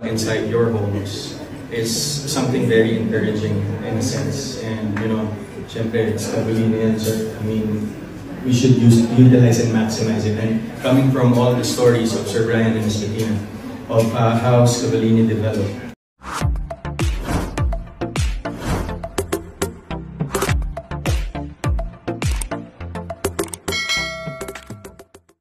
inside your homes is something very encouraging in a sense. And syempre, it's Cavallini yan, sir. I mean, we should utilize and maximize it. And coming from all the stories of Sir Brian and Ms. Bettina, of how Cavallini developed.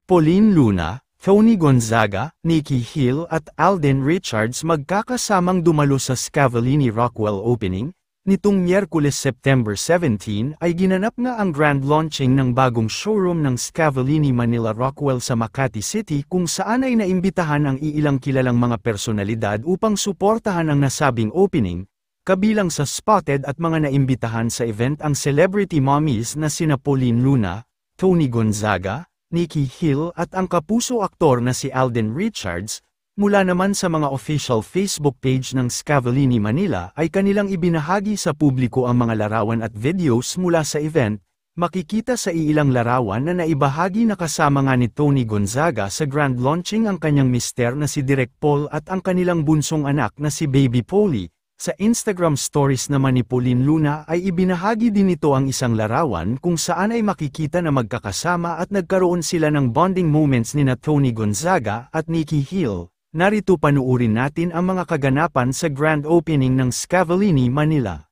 Pauline Luna, Tony Gonzaga, Nikki Hill at Alden Richards magkakasamang dumalo sa Scavallini Rockwell opening. Nitong Miyerkules September 17 ay ginanap nga ang grand launching ng bagong showroom ng Scavallini Manila Rockwell sa Makati City kung saan ay naimbitahan ang iilang kilalang mga personalidad upang suportahan ang nasabing opening, kabilang sa spotted at mga naimbitahan sa event ang celebrity mommies na sina Pauline Luna, Tony Gonzaga, Nikki Hill at ang kapuso aktor na si Alden Richards. Mula naman sa mga official Facebook page ng Scavallini Manila ay kanilang ibinahagi sa publiko ang mga larawan at videos mula sa event. Makikita sa iilang larawan na naibahagi na kasama nga ni Tony Gonzaga sa grand launching ang kanyang mister na si Direk Paul at ang kanilang bunsong anak na si Baby Polly. Sa Instagram stories naman ni Pauline Luna ay ibinahagi din ito ang isang larawan kung saan ay makikita na magkakasama at nagkaroon sila ng bonding moments nina Tony Gonzaga at Nikki Hill. Narito panuurin natin ang mga kaganapan sa grand opening ng Scavallini Manila.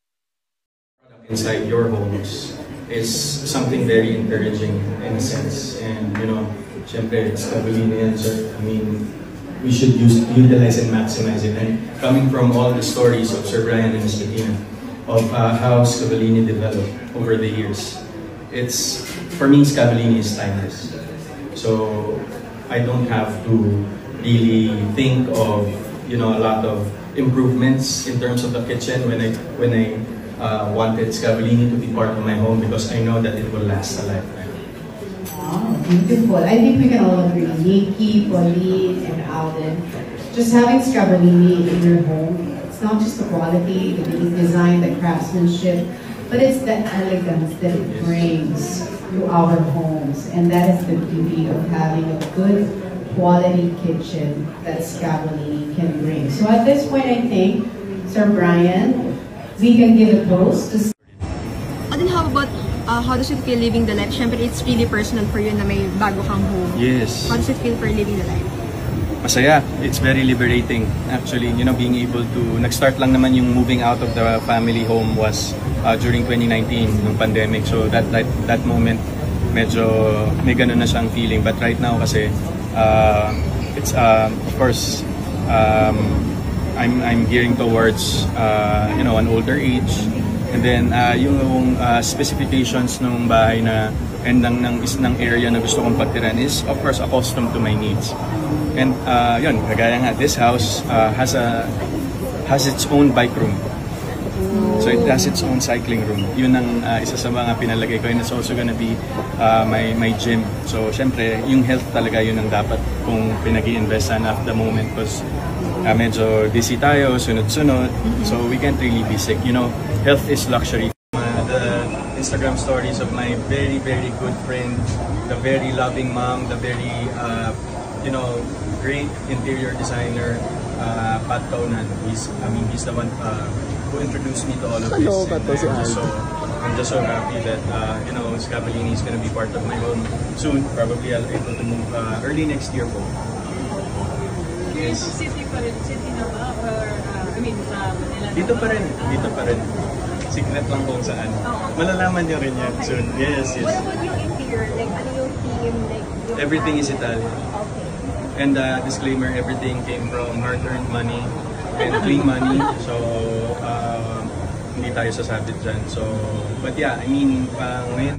Inside your homes is something very encouraging in a sense. And syempre, Scavallini yan, sir. I mean, we should utilize and maximize it. And coming from all the stories of Sir Brian and Ms. Bettina, of how Scavallini developed over the years, for me, Scavallini is timeless. So I don't have to really think of a lot of improvements in terms of the kitchen when I wanted Scavallini to be part of my home, because I know that it will last a lifetime. Wow, beautiful. I think we can all agree. Nikki, Pauline, and Alden. Just having Scavallini in your home, it's not just the quality, the design, the craftsmanship, but it's the elegance that it brings to our homes. And that is the beauty of having a good quality kitchen that Scavallini can bring. So at this point, I think, Sir Brian, we can give a toast to... And then how about how does it feel living the life? Siyempre, it's really personal for you na may bago kang home. Yes. How does it feel for living the life? Masaya. It's very liberating. Actually, being able to... Nag-start lang naman yung moving out of the family home was during 2019, nung pandemic. So that moment, medyo may ganun na siyang feeling. But right now kasi, it's of course, I'm gearing towards an older age. And then yung specifications ng bahay na and ng area na gusto kong pagtiran is of course accustomed to my needs. And yun, kagaya nga, this house has its own bike room. So it has its own cycling room. Yun ang isa sa mga pinalagay ko, and it's also gonna be my gym. So syempre, yung health talaga yun ang dapat kung pinag-i-investan at the moment, because medyo busy tayo, sunod-sunod, so we can't really be sick. Health is luxury. The Instagram stories of my very, very good friend, the very loving mom, the very, great interior designer, Pat Kaunan. He's the one who introduced me to all of this. I'm just so happy that Scavallini is going to be part of my home soon. Probably I'll be able to move early next year po. Yes. City pa rin, city na ba? Or, sa Manila? Dito pa rin. Secret lang kung saan. Malalaman nyo rin yan soon. Yes. What about yung interior? Like, ano yung theme? Like, Everything is Italian. Okay. And disclaimer, everything came from hard-earned money and clean money. So, hindi tayo sasabit dyan. So, but yeah, ngayon,